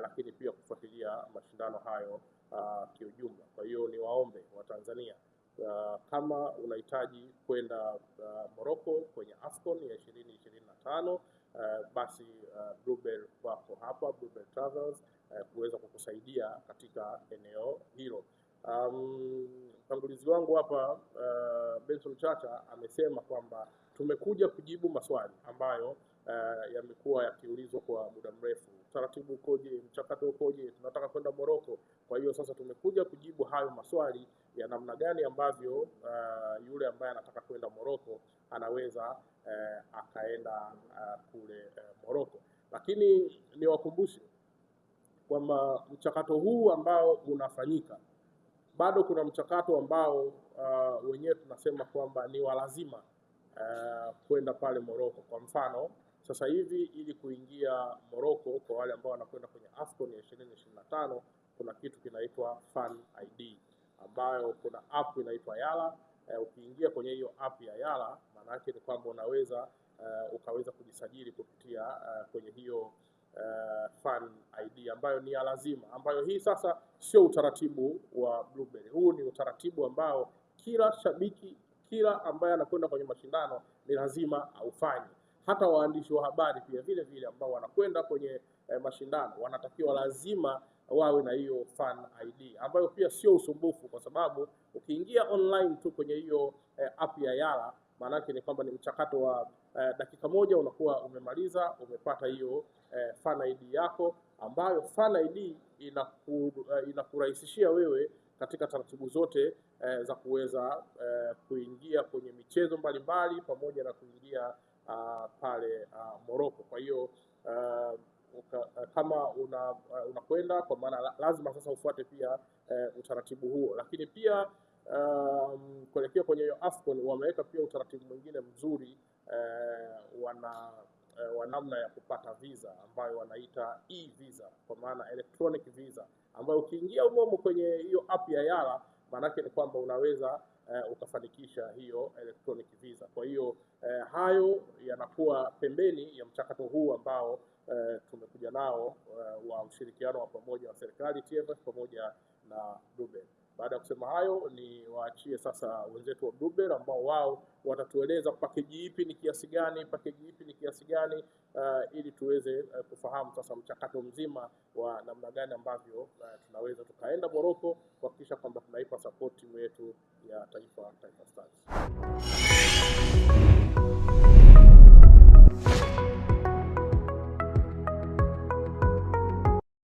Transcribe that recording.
lakini pia kufuatilia mashindano hayo kiujumla. Kwa hiyo niwaombe Watanzania, kama unahitaji kwenda Morocco kwenye AFCON ya 2025, basi Bluebell wako hapa, Bluebell Travels, kuweza kukusaidia katika eneo hilo. Mtangulizi wangu hapa Benson Chacha amesema kwamba tumekuja kujibu maswali ambayo yamekuwa yakiulizwa kwa muda mrefu. Taratibu ukoje? Mchakato ukoje? Tunataka kwenda Morocco. Kwa hiyo sasa tumekuja kujibu hayo maswali ya namna gani ambavyo yule ambaye anataka kwenda Morocco anaweza akaenda kule Morocco. Lakini niwakumbushe kwamba mchakato huu ambao unafanyika, bado kuna mchakato ambao wenyewe tunasema kwamba ni wa lazima kwenda pale Morocco. Kwa mfano, sasa hivi ili kuingia Morocco, kwa wale ambao wanakwenda kwenye AFCON ya 2025, kuna kitu kinaitwa Fan ID, ambayo kuna app inaitwa Yala. Ukiingia kwenye hiyo app ya Yala, maana yake ni kwamba unaweza ukaweza kujisajili kupitia kwenye hiyo Fan ID ambayo ni ya lazima, ambayo hii sasa sio utaratibu wa Bluebell. Huu ni utaratibu ambao kila shabiki, kila ambaye anakwenda kwenye mashindano ni lazima aufanye. Hata waandishi wa habari pia vile vile ambao wanakwenda kwenye mashindano wanatakiwa lazima wawe na hiyo Fan ID, ambayo pia sio usumbufu, kwa sababu ukiingia online tu kwenye hiyo app ya Yala, maana yake ni kwamba ni mchakato wa dakika moja unakuwa umemaliza, umepata hiyo Fan ID yako, ambayo Fan ID inakurahisishia wewe katika taratibu zote za kuweza kuingia kwenye michezo mbalimbali pamoja na kuingia pale Morocco. Kwa hiyo kama unakwenda, kwa maana lazima sasa ufuate pia utaratibu huo. Lakini pia kuelekea kwenye hiyo AFCON wameweka pia utaratibu mwingine mzuri wa namna ya kupata visa ambayo wanaita e-visa, kwa maana electronic visa, ambayo ukiingia humo kwenye hiyo app ya Yala, maana yake ni kwamba unaweza ukafanikisha hiyo electronic visa. Kwa hiyo hayo yanakuwa pembeni ya mchakato huu ambao tumekuja nao wa ushirikiano wa pamoja wa serikali, TFF pamoja na Bluebell. Baada ya kusema hayo, ni waachie sasa wenzetu wa Bluebell ambao wao watatueleza package ipi ni kiasi gani, package ipi ni kiasi gani, ili tuweze kufahamu sasa mchakato mzima wa namna gani ambavyo tunaweza tukaenda Morocco kuhakikisha kwamba tunaipa support timu yetu ya Taifa Stars.